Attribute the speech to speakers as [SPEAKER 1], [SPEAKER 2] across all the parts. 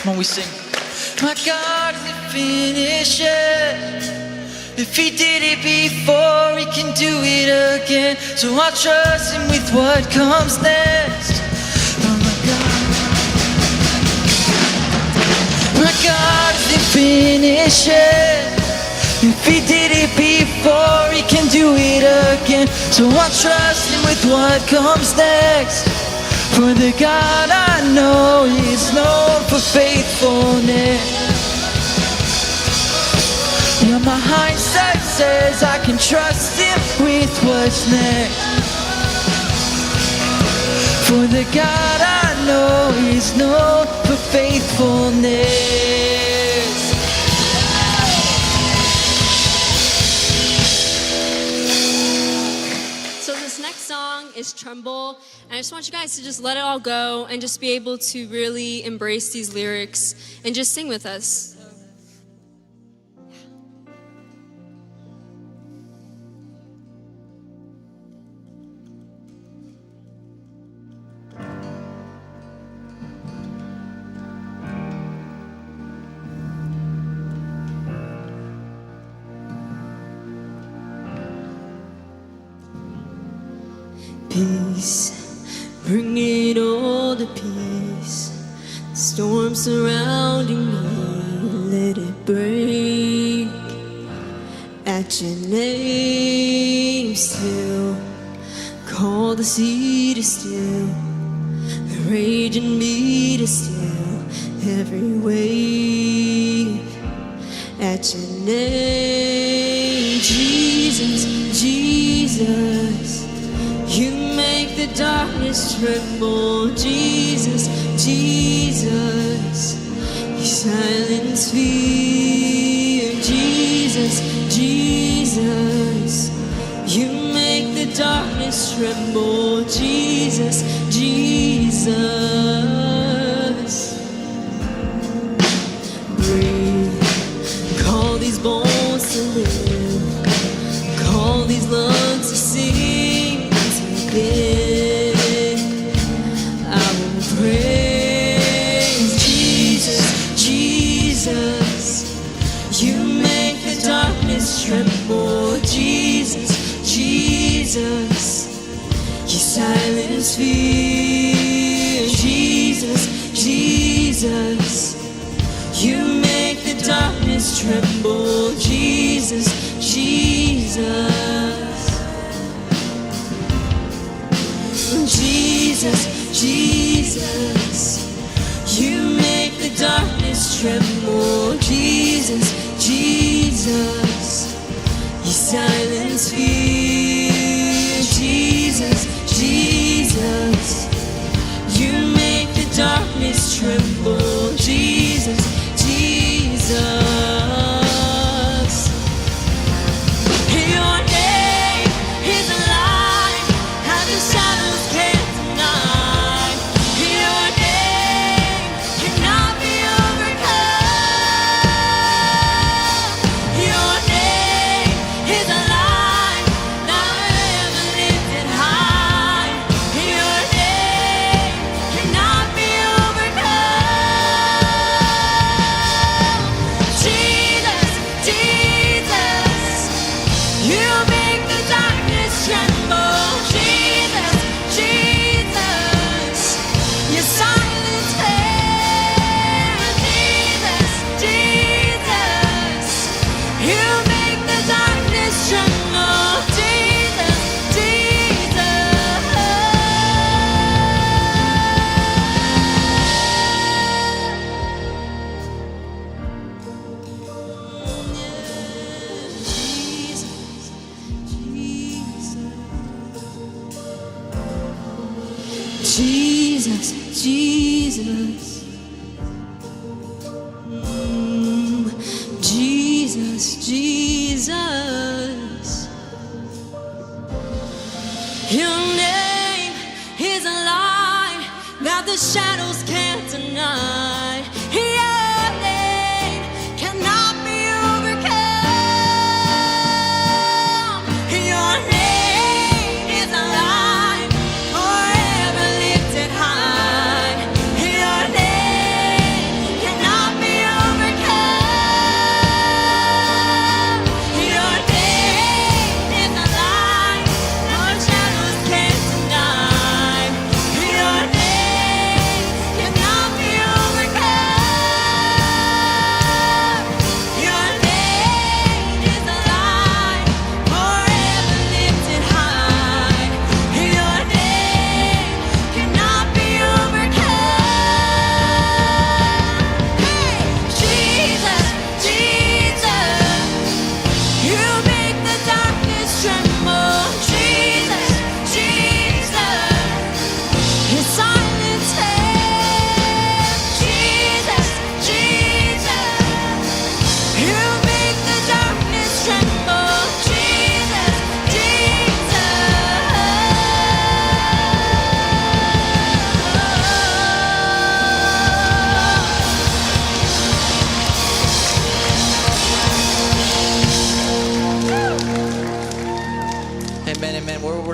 [SPEAKER 1] Come on, we sing. My God isn't finished yet. If he did it before, he can do it again. So I'll trust him with what comes next. Oh my God isn't finished yet. If he did it before, he can do it again. So I'll trust him with what comes next. For the God I know is known for faithfulness. Yeah, my hindsight says I can trust him with what's next. For the God I know is known for faithfulness.
[SPEAKER 2] Is Tremble, and I just want you guys to just let it all go and just be able to really embrace these lyrics and just sing with us.
[SPEAKER 3] Peace, bring it all to peace. The storm surrounding me, let it break. At your name still, call the sea to still, the rage in me to still every wave. At your name, Jesus, Jesus, you make the darkness tremble. Jesus, Jesus, you silence fear. Jesus, Jesus, you make the darkness tremble. Jesus, Jesus, breathe, call these bones to live, call these lungs to sing. I will praise Jesus, Jesus, you make the darkness tremble. Jesus, Jesus, you silence fear. Jesus, Jesus, you make the darkness tremble. Jesus, Jesus, Jesus, Jesus, you make the darkness tremble. Jesus, Jesus, you silence fear. Jesus, Jesus, you make the darkness tremble. Jesus, Jesus. Jesus, Jesus, Jesus, Jesus, your name is a light that the shadows can't deny. Your name cannot be overcome. Your name is a light forever lifted high. Your name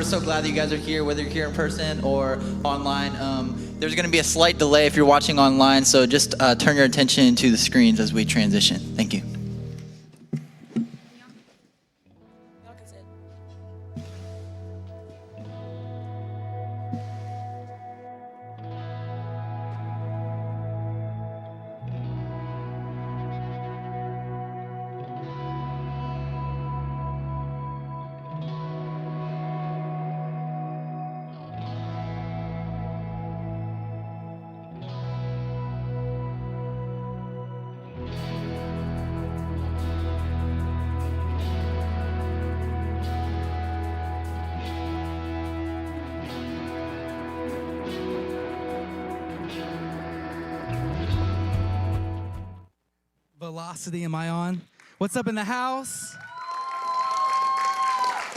[SPEAKER 1] so glad that you guys are here, whether you're here in person or online. There's going to be a slight delay if you're watching online, so just turn your attention to the screens as we transition. Thank you.
[SPEAKER 4] Velocity, am I on? What's up in the house?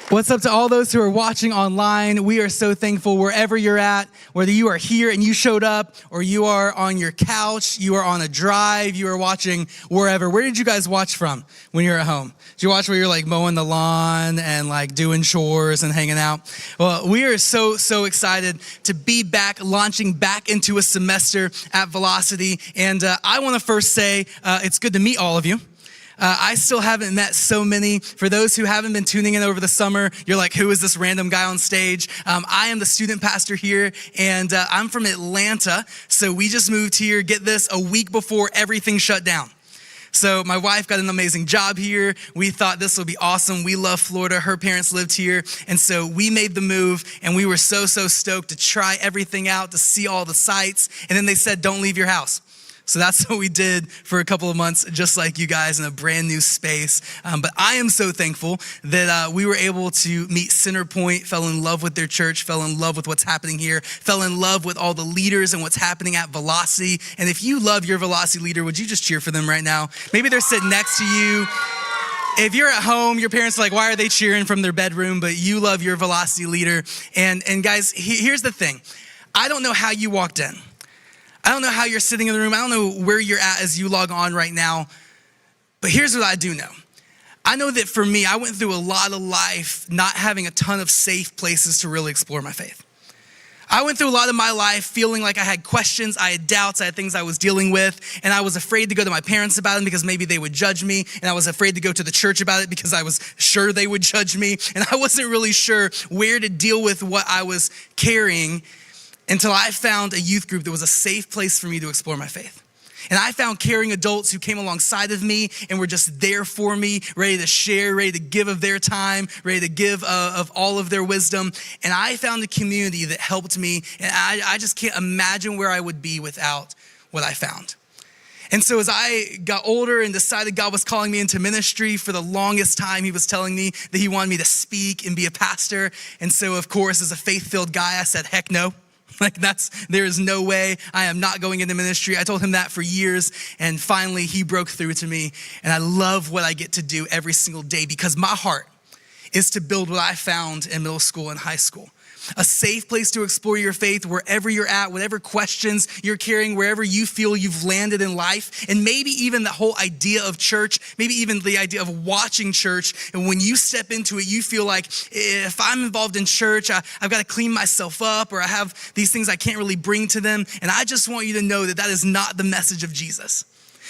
[SPEAKER 4] What's up to all those who are watching online? We are so thankful wherever you're at, whether you are here and you showed up, or you are on your couch, you are on a drive, you are watching wherever. Where did you guys watch from when you're at home? Did you watch where you're like mowing the lawn and like doing chores and hanging out? Well, we are so excited to be back, launching back into a semester at Velocity. And I want to first say it's good to meet all of you. I still haven't met so many. For those who haven't been tuning in over the summer, you're like, who is this random guy on stage? I am the student pastor here, and I'm from Atlanta. So we just moved here, get this, a week before everything shut down. So my wife got an amazing job here. We thought this would be awesome. We love Florida. Her parents lived here. And so we made the move, and we were so stoked to try everything out, to see all the sights. And then they said, don't leave your house. So that's what we did for a couple of months, just like you guys, in a brand new space. But I am so thankful that we were able to meet Centerpoint, fell in love with their church, fell in love with what's happening here, fell in love with all the leaders and what's happening at Velocity. And if you love your Velocity leader, would you just cheer for them right now? Maybe they're sitting next to you. If you're at home, your parents are like, why are they cheering from their bedroom? But you love your Velocity leader. And guys, here's the thing. I don't know how you walked in. I don't know how you're sitting in the room. I don't know where you're at as you log on right now. But here's what I do know. I know that for me, I went through a lot of life not having a ton of safe places to really explore my faith. I went through a lot of my life feeling like I had questions, I had doubts, I had things I was dealing with, and I was afraid to go to my parents about it because maybe they would judge me, and I was afraid to go to the church about it because I was sure they would judge me, and I wasn't really sure where to deal with what I was carrying until I found a youth group that was a safe place for me to explore my faith. And I found caring adults who came alongside of me and were just there for me, ready to share, ready to give of their time, ready to give of all of their wisdom. And I found a community that helped me, and I just can't imagine where I would be without what I found. And so as I got older and decided God was calling me into ministry, for the longest time, he was telling me that he wanted me to speak and be a pastor. And so, of course, as a faith-filled guy, I said, heck no. There is no way. I am not going into ministry. I told him that for years, and finally he broke through to me. And I love what I get to do every single day, because my heart is to build what I found in middle school and high school. A safe place to explore your faith wherever you're at, whatever questions you're carrying, wherever you feel you've landed in life. And maybe even the whole idea of church, maybe even the idea of watching church. And when you step into it, you feel like, if I'm involved in church, I've got to clean myself up, or I have these things I can't really bring to them. And I just want you to know that that is not the message of Jesus.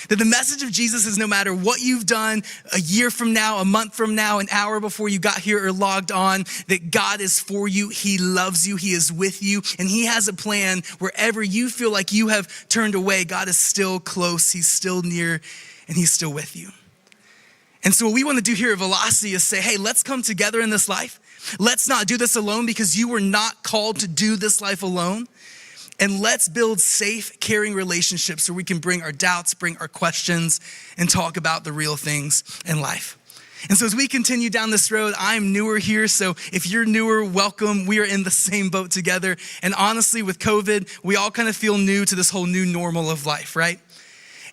[SPEAKER 4] That the message of Jesus is no matter what you've done a year from now, a month from now, an hour before you got here or logged on, that God is for you, he loves you, he is with you, and he has a plan. Wherever you feel like you have turned away, God is still close, he's still near, and he's still with you. And so what we want to do here at Velocity is say, hey, let's come together in this life. Let's not do this alone, because you were not called to do this life alone. And let's build safe, caring relationships so we can bring our doubts, bring our questions, and talk about the real things in life. And so as we continue down this road, I'm newer here, so if you're newer, welcome. We are in the same boat together. And honestly, with COVID, we all kind of feel new to this whole new normal of life, right?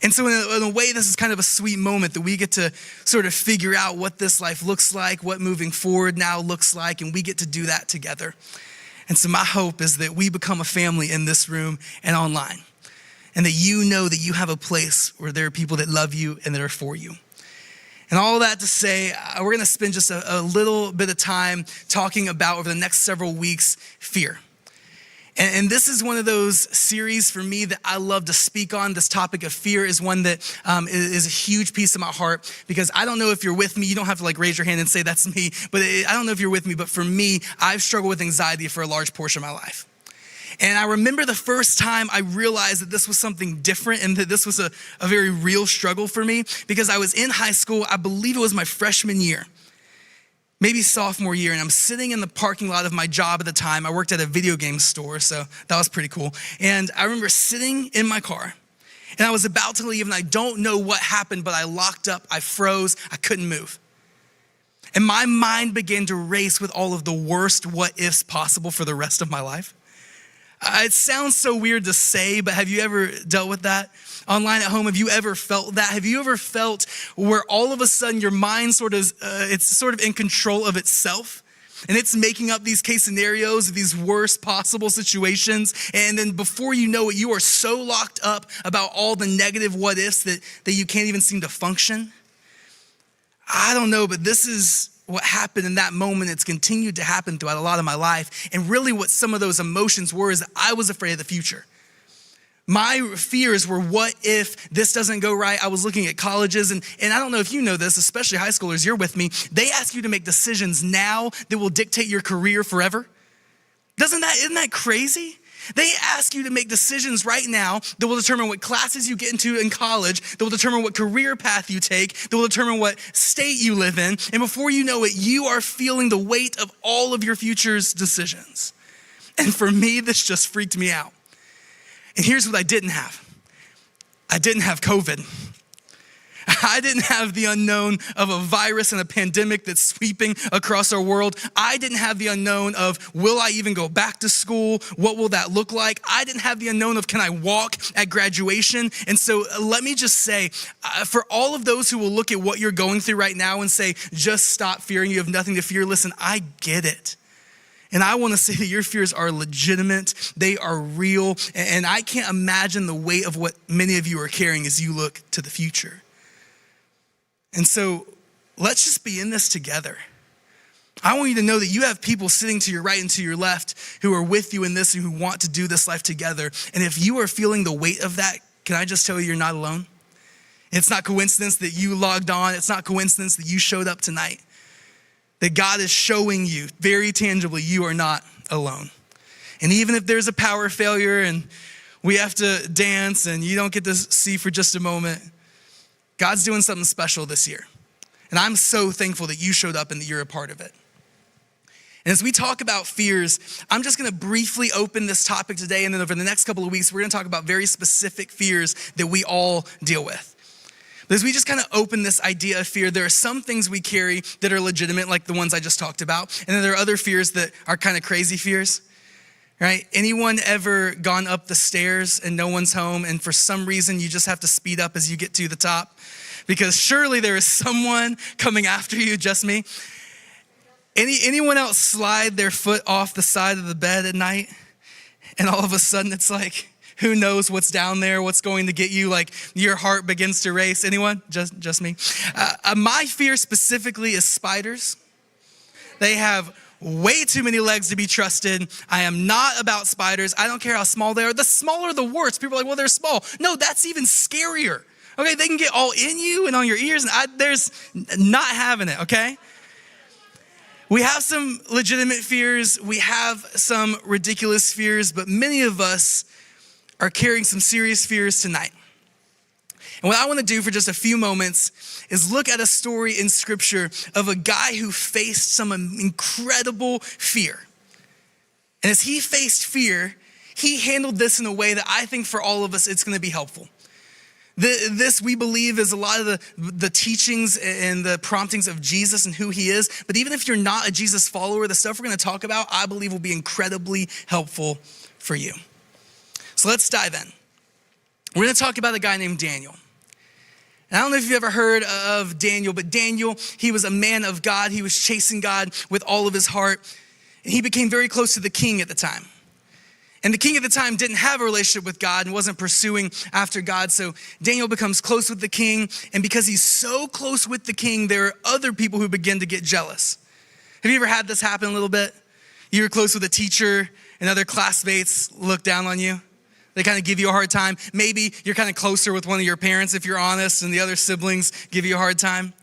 [SPEAKER 4] And so in a way, this is kind of a sweet moment that we get to sort of figure out what this life looks like, what moving forward now looks like, and we get to do that together. And so my hope is that we become a family in this room and online, and that you know that you have a place where there are people that love you and that are for you. And all that to say, we're gonna spend just a little bit of time talking about, over the next several weeks, fear. And this is one of those series for me that I love to speak on. This topic of fear is one that is a huge piece of my heart, because I don't know if you're with me. You don't have to like raise your hand and say that's me, but I don't know if you're with me, but for me, I've struggled with anxiety for a large portion of my life. And I remember the first time I realized that this was something different and that this was a very real struggle for me, because I was in high school. I believe it was my freshman year, maybe sophomore year, and I'm sitting in the parking lot of my job at the time. I worked at a video game store, so that was pretty cool. And I remember sitting in my car, and I was about to leave, and I don't know what happened, but I locked up, I froze, I couldn't move. And my mind began to race with all of the worst what ifs possible for the rest of my life. It sounds so weird to say, but have you ever dealt with that? Online at home, have you ever felt that? Have you ever felt where all of a sudden your mind it's sort of in control of itself? And it's making up these case scenarios, these worst possible situations. And then before you know it, you are so locked up about all the negative what ifs that you can't even seem to function. I don't know, but this is what happened in that moment. It's continued to happen throughout a lot of my life. And really what some of those emotions were is that I was afraid of the future. My fears were, what if this doesn't go right? I was looking at colleges, and I don't know if you know this, especially high schoolers, you're with me. They ask you to make decisions now that will dictate your career forever. Isn't that crazy? They ask you to make decisions right now that will determine what classes you get into in college, that will determine what career path you take, that will determine what state you live in. And before you know it, you are feeling the weight of all of your future's decisions. And for me, this just freaked me out. And here's what I didn't have. I didn't have COVID. I didn't have the unknown of a virus and a pandemic that's sweeping across our world. I didn't have the unknown of, will I even go back to school? What will that look like? I didn't have the unknown of, can I walk at graduation? And so let me just say, for all of those who will look at what you're going through right now and say, just stop fearing, you have nothing to fear. Listen, I get it. And I want to say that your fears are legitimate. They are real. And I can't imagine the weight of what many of you are carrying as you look to the future. And so let's just be in this together. I want you to know that you have people sitting to your right and to your left who are with you in this and who want to do this life together. And if you are feeling the weight of that, can I just tell you, you're not alone? It's not coincidence that you logged on. It's not coincidence that you showed up tonight. That God is showing you very tangibly, you are not alone. And even if there's a power failure and we have to dance and you don't get to see for just a moment, God's doing something special this year. And I'm so thankful that you showed up and that you're a part of it. And as we talk about fears, I'm just gonna briefly open this topic today, and then over the next couple of weeks, we're gonna talk about very specific fears that we all deal with. But as we just kind of open this idea of fear, there are some things we carry that are legitimate, like the ones I just talked about. And then there are other fears that are kind of crazy fears, right? Anyone ever gone up the stairs and no one's home, and for some reason you just have to speed up as you get to the top? Because surely there is someone coming after you, just me. Anyone else slide their foot off the side of the bed at night, and all of a sudden it's like, who knows what's down there, what's going to get you, like your heart begins to race. Anyone? Just me. My fear specifically is spiders. They have way too many legs to be trusted. I am not about spiders. I don't care how small they are. The smaller, the worse. People are like, well, they're small. No, that's even scarier. Okay, they can get all in you and on your ears, and there's not having it, okay? We have some legitimate fears. We have some ridiculous fears, but many of us are carrying some serious fears tonight. And what I want to do for just a few moments is look at a story in scripture of a guy who faced some incredible fear. And as he faced fear, he handled this in a way that I think for all of us, it's going to be helpful. This, we believe, is a lot of the teachings and the promptings of Jesus and who he is. But even if you're not a Jesus follower, the stuff we're going to talk about, I believe, will be incredibly helpful for you. So let's dive in. We're going to talk about a guy named Daniel. And I don't know if you've ever heard of Daniel, but Daniel, he was a man of God. He was chasing God with all of his heart. And he became very close to the king at the time. And the king at the time didn't have a relationship with God and wasn't pursuing after God. So Daniel becomes close with the king. And because he's so close with the king, there are other people who begin to get jealous. Have you ever had this happen a little bit? You were close with a teacher and other classmates look down on you. They kind of give you a hard time. Maybe you're kind of closer with one of your parents, if you're honest, and the other siblings give you a hard time.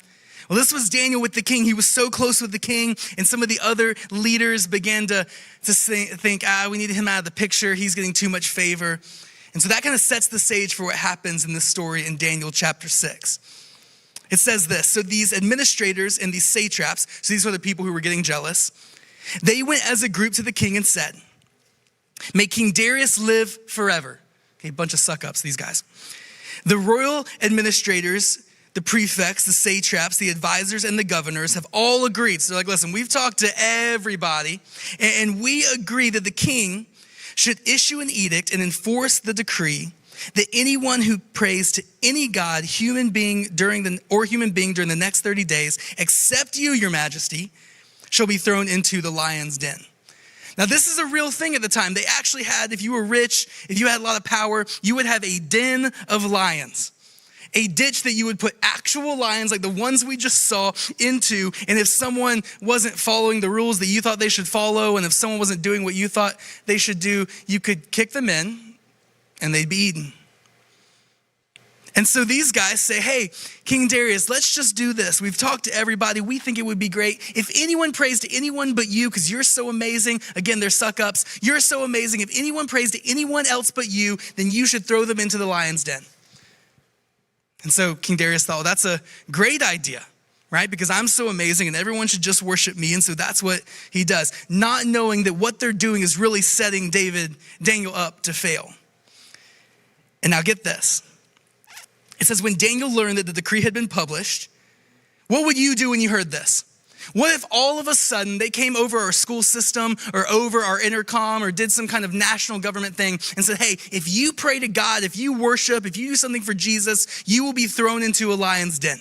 [SPEAKER 4] Well, this was Daniel with the king. He was so close with the king, and some of the other leaders began to think, we need him out of the picture. He's getting too much favor. And so that kind of sets the stage for what happens in this story in Daniel chapter 6. It says this: so these administrators and these satraps, so these were the people who were getting jealous, they went as a group to the king and said, "May King Darius live forever." Okay, bunch of suck-ups, these guys. The royal administrators, the prefects, the satraps, the advisors, and the governors have all agreed. So they're like, listen, we've talked to everybody, and we agree that the king should issue an edict and enforce the decree that anyone who prays to any god, human being during the next 30 days, except you, your majesty, shall be thrown into the lion's den. Now, this is a real thing at the time. They actually had, if you were rich, if you had a lot of power, you would have a den of lions. A ditch that you would put actual lions like the ones we just saw into. And if someone wasn't following the rules that you thought they should follow, and if someone wasn't doing what you thought they should do, you could kick them in and they'd be eaten. And so these guys say, hey, King Darius, let's just do this. We've talked to everybody. We think it would be great if anyone prays to anyone but you, because you're so amazing. Again, they're suck-ups. You're so amazing. If anyone prays to anyone else but you, then you should throw them into the lion's den. And so King Darius thought, well, that's a great idea, right? Because I'm so amazing and everyone should just worship me. And so that's what he does, not knowing that what they're doing is really setting Daniel up to fail. And now get this. It says, when Daniel learned that the decree had been published, what would you do when you heard this? What if all of a sudden they came over our school system or over our intercom or did some kind of national government thing and said, hey, if you pray to God, if you worship, if you do something for Jesus, you will be thrown into a lion's den.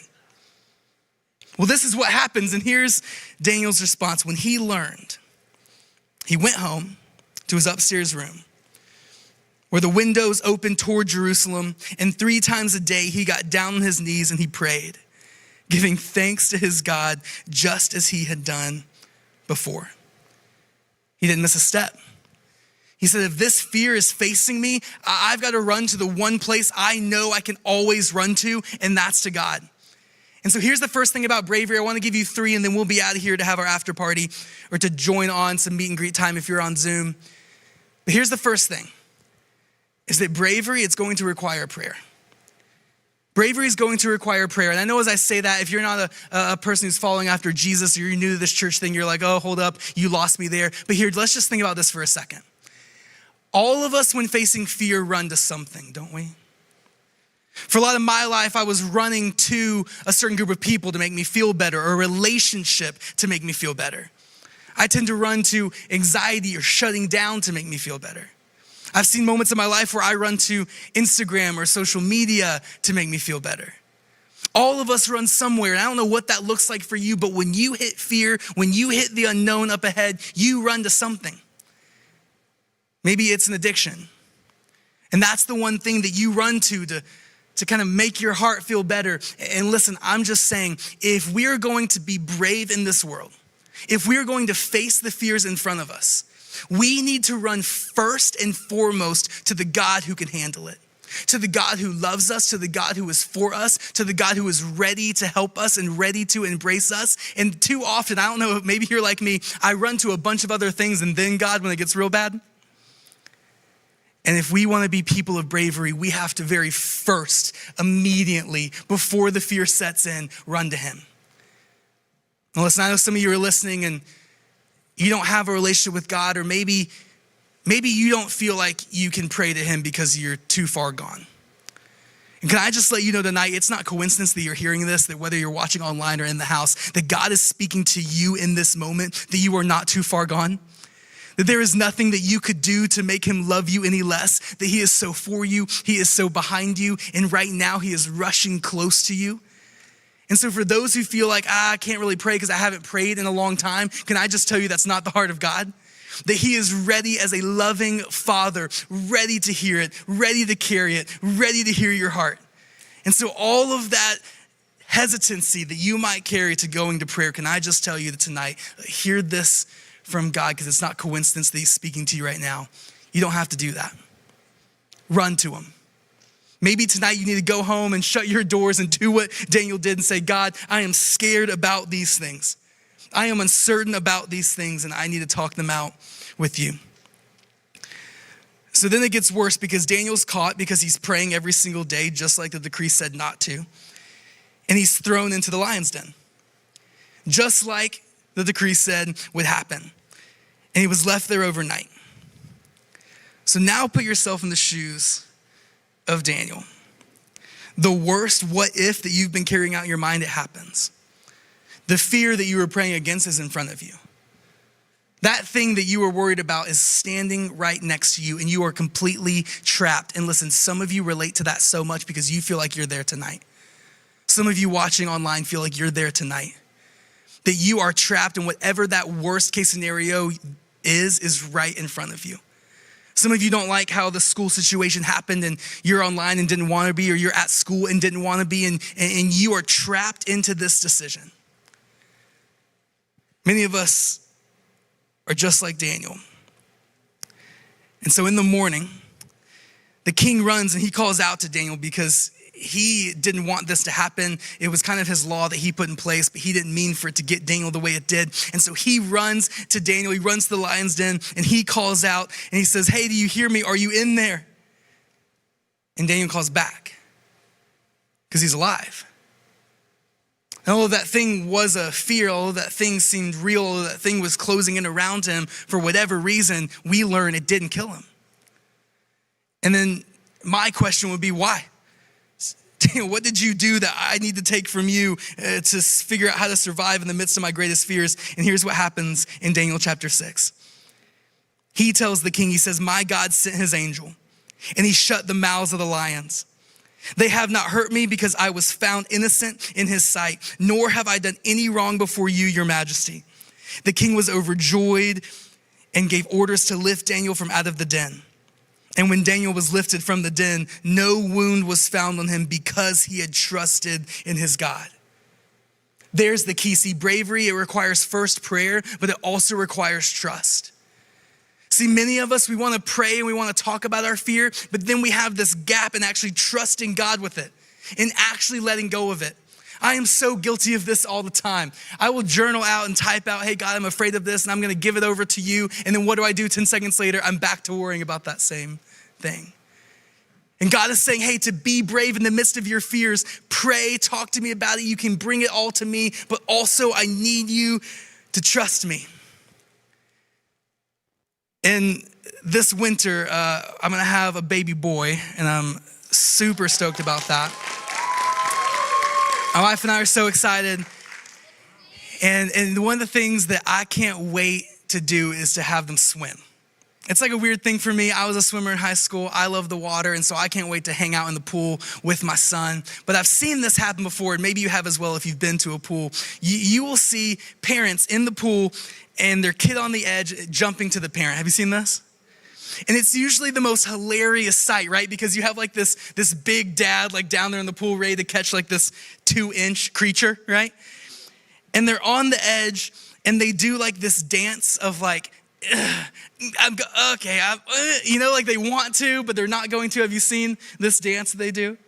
[SPEAKER 4] Well, this is what happens. And here's Daniel's response. When he learned, he went home to his upstairs room where the windows opened toward Jerusalem. And 3 times a day, he got down on his knees and he prayed, giving thanks to his God just as he had done before. He didn't miss a step. He said, if this fear is facing me, I've got to run to the one place I know I can always run to, and that's to God. And so here's the first thing about bravery. I want to give you 3, and then we'll be out of here to have our after party or to join on some meet and greet time if you're on Zoom. But here's the first thing, is that bravery, it's going to require prayer. Bravery is going to require prayer. And I know as I say that, if you're not a person who's following after Jesus or you're new to this church thing, you're like, oh, hold up, you lost me there. But here, let's just think about this for a second. All of us, when facing fear, run to something, don't we? For a lot of my life, I was running to a certain group of people to make me feel better, or a relationship to make me feel better. I tend to run to anxiety or shutting down to make me feel better. I've seen moments in my life where I run to Instagram or social media to make me feel better. All of us run somewhere, and I don't know what that looks like for you, but when you hit fear, when you hit the unknown up ahead, you run to something. Maybe it's an addiction. And that's the one thing that you run to kind of make your heart feel better. And listen, I'm just saying, if we're going to be brave in this world, if we're going to face the fears in front of us, we need to run first and foremost to the God who can handle it, to the God who loves us, to the God who is for us, to the God who is ready to help us and ready to embrace us. And too often, I don't know, maybe you're like me, I run to a bunch of other things and then God when it gets real bad. And if we want to be people of bravery, we have to very first, immediately, before the fear sets in, run to him. Now listen, I know some of you are listening and you don't have a relationship with God, or maybe you don't feel like you can pray to him because you're too far gone. And can I just let you know tonight, it's not coincidence that you're hearing this, that whether you're watching online or in the house, that God is speaking to you in this moment, that you are not too far gone, that there is nothing that you could do to make him love you any less, that he is so for you, he is so behind you, and right now he is rushing close to you. And so for those who feel like, I can't really pray because I haven't prayed in a long time, can I just tell you that's not the heart of God? that he is ready as a loving father, ready to hear it, ready to carry it, ready to hear your heart. And so all of that hesitancy that you might carry to going to prayer, can I just tell you that tonight, hear this from God, because it's not coincidence that he's speaking to you right now. You don't have to do that. Run to him. Maybe tonight you need to go home and shut your doors and do what Daniel did and say, God, I am scared about these things. I am uncertain about these things, and I need to talk them out with you. So then it gets worse, because Daniel's caught because he's praying every single day, just like the decree said not to. And he's thrown into the lion's den, just like the decree said would happen. And he was left there overnight. So now put yourself in the shoes of Daniel. The worst what if that you've been carrying out in your mind, it happens. The fear that you were praying against is in front of you. That thing that you were worried about is standing right next to you, and you are completely trapped. And listen, some of you relate to that so much because you feel like you're there tonight. Some of you watching online feel like you're there tonight. That you are trapped, and whatever that worst case scenario is right in front of you. Some of you don't like how the school situation happened, and you're online and didn't want to be, or you're at school and didn't want to be, and you are trapped into this decision. Many of us are just like Daniel. And so in the morning, the king runs and he calls out to Daniel because he didn't want this to happen. It was kind of his law that he put in place, but he didn't mean for it to get Daniel the way it did. And so he runs to Daniel, he runs to the lion's den, and he calls out and he says, hey, do you hear me? Are you in there? And Daniel calls back because he's alive. And although that thing was a fear, although that thing seemed real, although that thing was closing in around him, for whatever reason, we learn it didn't kill him. And then my question would be, why? Daniel, what did you do that I need to take from you to figure out how to survive in the midst of my greatest fears? And here's what happens in Daniel chapter 6. He tells the king, he says, my God sent his angel, and he shut the mouths of the lions. They have not hurt me because I was found innocent in his sight, nor have I done any wrong before you, your majesty. The king was overjoyed and gave orders to lift Daniel from out of the den. And when Daniel was lifted from the den, no wound was found on him because he had trusted in his God. There's the key. See, bravery, it requires first prayer, but it also requires trust. See, many of us, we want to pray and we want to talk about our fear, but then we have this gap in actually trusting God with it and actually letting go of it. I am so guilty of this all the time. I will journal out and type out, hey, God, I'm afraid of this, and I'm going to give it over to you. And then what do? 10 seconds later, I'm back to worrying about that same thing. And God is saying, hey, to be brave in the midst of your fears, pray, talk to me about it. You can bring it all to me, but also I need you to trust me. And this winter, I'm gonna have a baby boy, and I'm super stoked about that. My wife and I are so excited. And one of the things that I can't wait to do is to have them swim. It's like a weird thing for me. I was a swimmer in high school. I love the water, and so I can't wait to hang out in the pool with my son. But I've seen this happen before, and maybe you have as well if you've been to a pool. You will see parents in the pool and their kid on the edge jumping to the parent. Have you seen this? And it's usually the most hilarious sight, right? Because you have like this big dad like down there in the pool ready to catch like this 2-inch creature, right? And they're on the edge and they do like this dance of like, like they want to, but they're not going to. Have you seen this dance that they do?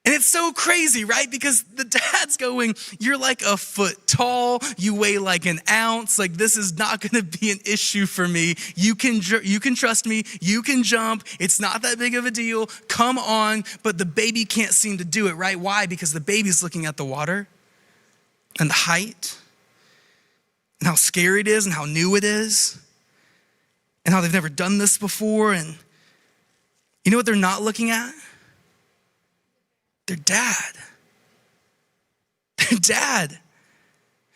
[SPEAKER 4] And it's so crazy, right? Because the dad's going, you're like a foot tall, you weigh like an ounce, like this is not gonna be an issue for me. You can trust me, you can jump, it's not that big of a deal, come on. But the baby can't seem to do it, right? Why? Because the baby's looking at the water and the height and how scary it is and how new it is and how they've never done this before. And you know what they're not looking at? Their dad. Their dad.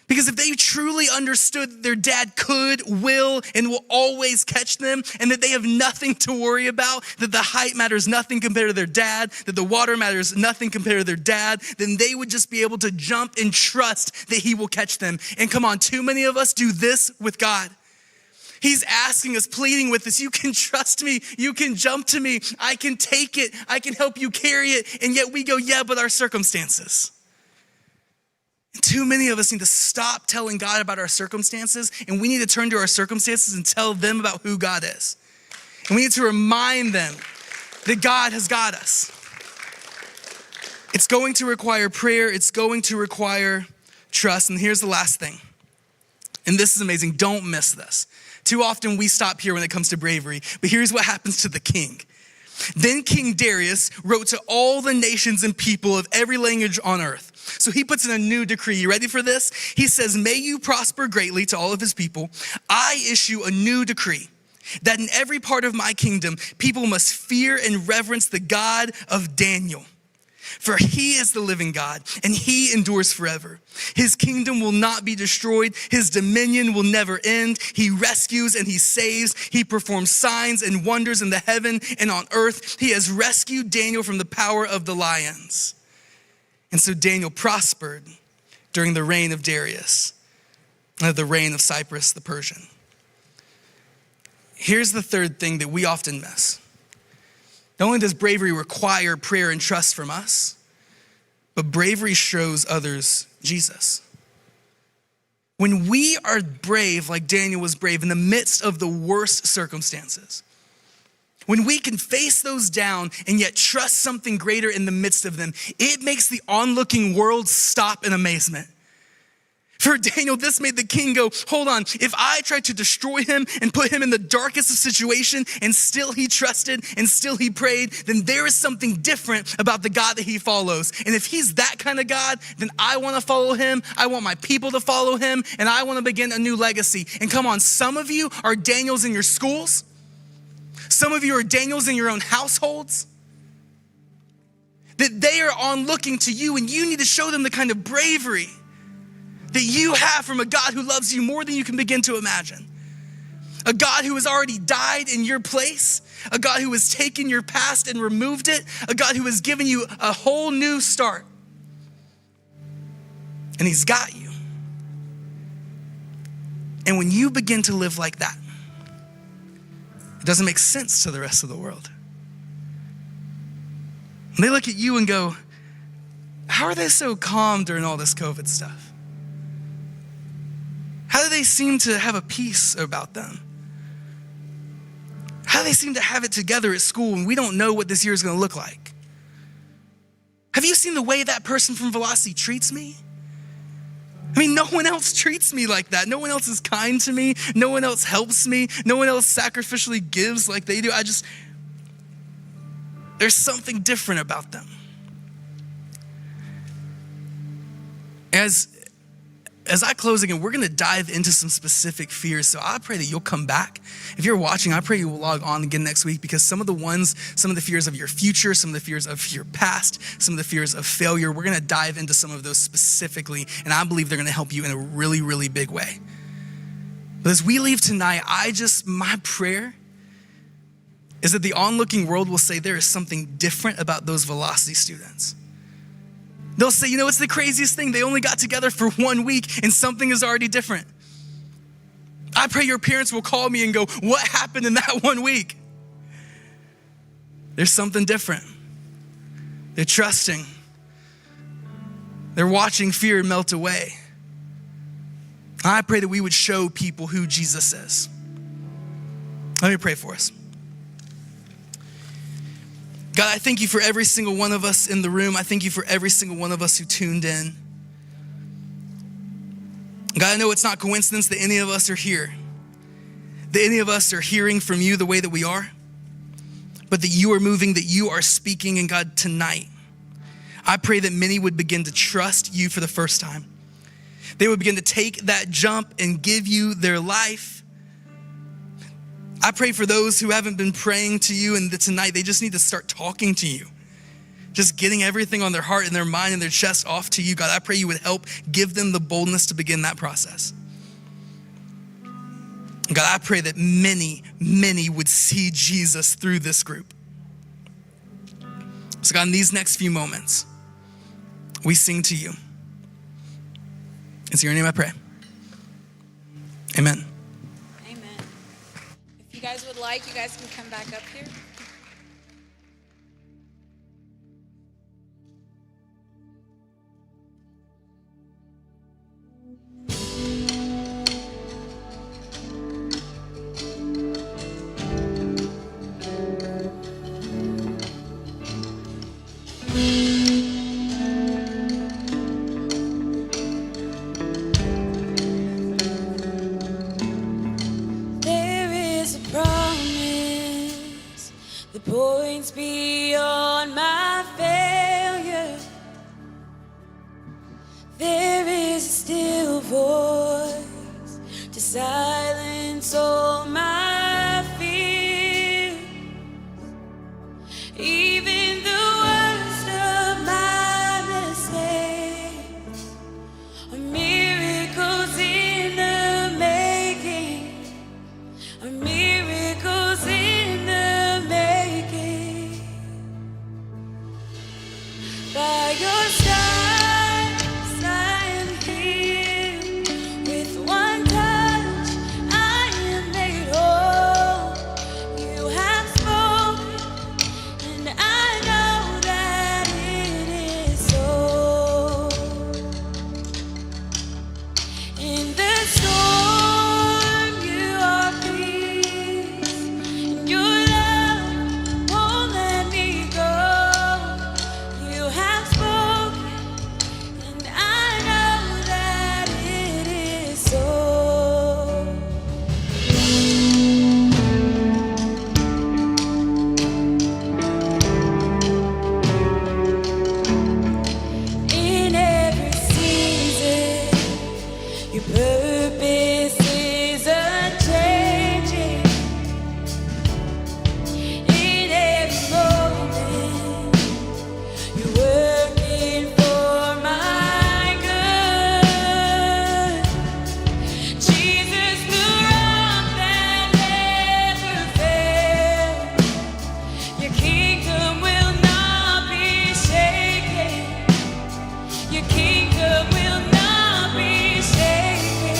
[SPEAKER 4] Because if they truly understood their dad could, will, and will always catch them, and that they have nothing to worry about, that the height matters nothing compared to their dad, that the water matters nothing compared to their dad, then they would just be able to jump and trust that he will catch them. And come on, too many of us do this with God. He's asking us, pleading with us, you can trust me, you can jump to me, I can take it, I can help you carry it. And yet we go, yeah, but our circumstances. And too many of us need to stop telling God about our circumstances, and we need to turn to our circumstances and tell them about who God is. And we need to remind them that God has got us. It's going to require prayer, it's going to require trust. And here's the last thing. And this is amazing, don't miss this. Too often we stop here when it comes to bravery, but here's what happens to the king. Then King Darius wrote to all the nations and people of every language on earth. So he puts in a new decree. You ready for this? He says, may you prosper greatly to all of his people. I issue a new decree that in every part of my kingdom, people must fear and reverence the God of Daniel. For he is the living God, and he endures forever. His kingdom will not be destroyed. His dominion will never end. He rescues and he saves. He performs signs and wonders in the heaven and on earth. He has rescued Daniel from the power of the lions. And so Daniel prospered during the reign of Darius, the reign of Cyrus the Persian. Here's the third thing that we often miss. Not only does bravery require prayer and trust from us, but bravery shows others Jesus. When we are brave, like Daniel was brave, in the midst of the worst circumstances, when we can face those down and yet trust something greater in the midst of them, it makes the onlooking world stop in amazement. For Daniel, this made the king go, hold on, if I tried to destroy him and put him in the darkest of situation and still he trusted and still he prayed, then there is something different about the God that he follows. And if he's that kind of God, then I want to follow him. I want my people to follow him, and I want to begin a new legacy. And come on, some of you are Daniels in your schools. Some of you are Daniels in your own households. That they are on looking to you, and you need to show them the kind of bravery that you have from a God who loves you more than you can begin to imagine. A God who has already died in your place. A God who has taken your past and removed it. A God who has given you a whole new start. And he's got you. And when you begin to live like that, it doesn't make sense to the rest of the world. And they look at you and go, how are they so calm during all this COVID stuff? How do they seem to have a peace about them? How do they seem to have it together at school and we don't know what this year is going to look like? Have you seen the way that person from Velocity treats me? I mean, no one else treats me like that. No one else is kind to me. No one else helps me. No one else sacrificially gives like they do. There's something different about them. As I close again, we're gonna dive into some specific fears. So I pray that you'll come back. If you're watching, I pray you will log on again next week, because some of the fears of your future, some of the fears of your past, some of the fears of failure, we're gonna dive into some of those specifically, and I believe they're gonna help you in a really, really big way. But as we leave tonight, my prayer is that the onlooking world will say there is something different about those Velocity students. They'll say, it's the craziest thing. They only got together for 1 week and something is already different. I pray your parents will call me and go, what happened in that 1 week? There's something different. They're trusting. They're watching fear melt away. I pray that we would show people who Jesus is. Let me pray for us. God, I thank you for every single one of us in the room. I thank you for every single one of us who tuned in. God, I know it's not coincidence that any of us are here, that any of us are hearing from you the way that we are, but that you are moving, that you are speaking. And God, tonight, I pray that many would begin to trust you for the first time. They would begin to take that jump and give you their life. I pray for those who haven't been praying to you, and that tonight they just need to start talking to you. Just getting everything on their heart and their mind and their chest off to you. God, I pray you would help give them the boldness to begin that process. God, I pray that many, many would see Jesus through this group. So God, in these next few moments, we sing to you. It's in your name I pray. Amen.
[SPEAKER 2] Amen.
[SPEAKER 5] like, you guys can come back up here.
[SPEAKER 3] There is a promise that points beyond my failure. There is a still voice to silence all my fear. Even the worst of my mistakes are miracles in the making. Are miracles in the making. By your stripes I am healed. With one touch I am made whole. You have spoken, and I know that it is so. In the storm, you are peace, and your love won't let me go. You have spoken, and I know that it is so. In every season, your purpose is unchanging. In every moment, you're working for my good. Jesus, the rock that never fails. Your kingdom will not be shaken. Your kingdom will not be shaken.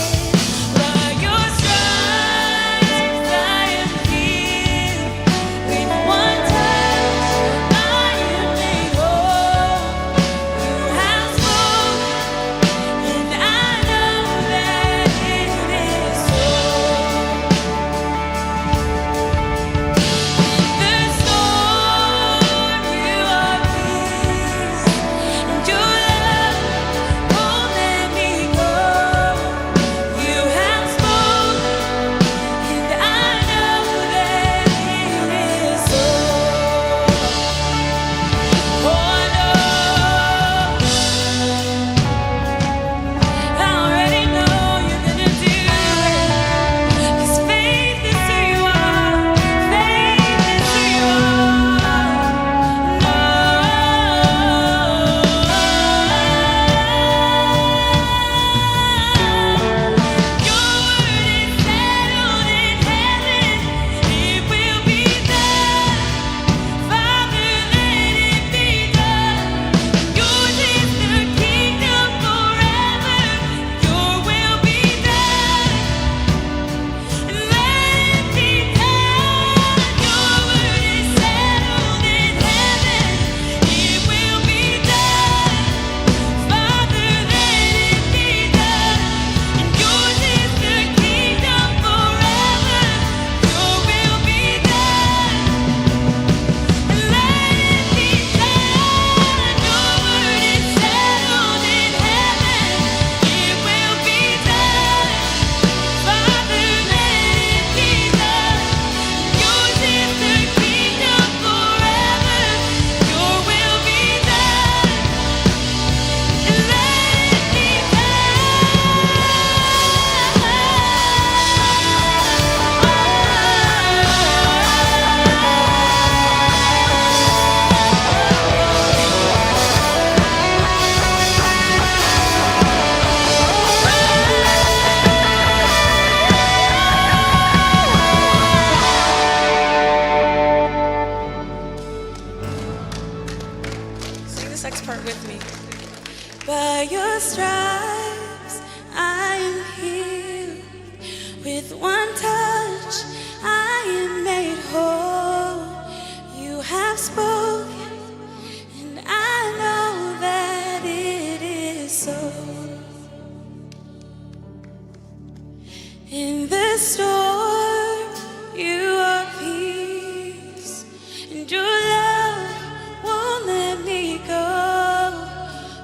[SPEAKER 3] In the storm, you are peace, and your love won't let me go.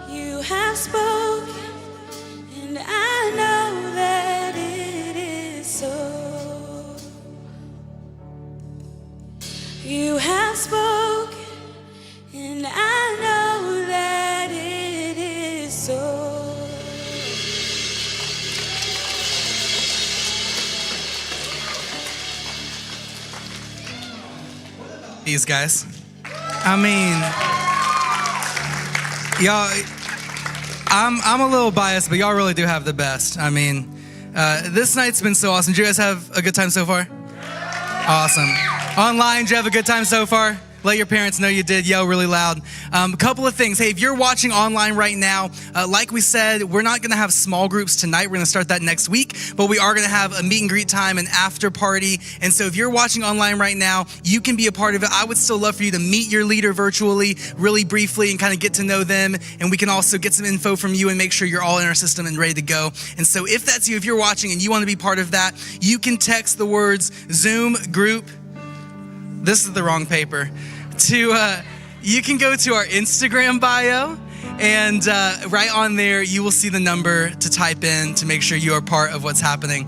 [SPEAKER 3] You have spoken, and I know that it is so. You have spoken, and I know that it is so.
[SPEAKER 4] These guys. I mean, y'all, I'm a little biased, but y'all really do have the best. I mean, this night's been so awesome. Did you guys have a good time so far? Awesome. Online, did you have a good time so far? Let your parents know you did. Yell really loud. A couple of things. Hey, if you're watching online right now, like we said, we're not going to have small groups tonight. We're going to start that next week, but we are going to have a meet and greet time, an after party. And so if you're watching online right now, you can be a part of it. I would still love for you to meet your leader virtually, really briefly, and kind of get to know them. And we can also get some info from you and make sure you're all in our system and ready to go. And so if that's you, if you're watching and you want to be part of that, you can text the words Zoom group. This is the wrong paper. You can go to our Instagram bio, and right on there, you will see the number to type in to make sure you are part of what's happening.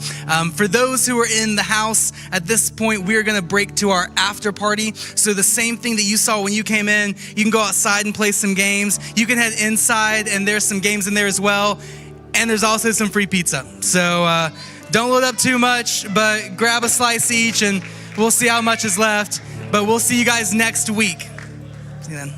[SPEAKER 4] For those who are in the house, at this point, we're gonna break to our after party. So the same thing that you saw when you came in, you can go outside and play some games. You can head inside, and there's some games in there as well. And there's also some free pizza. So don't load up too much, but grab a slice each, and we'll see how much is left. But we'll see you guys next week. See you then.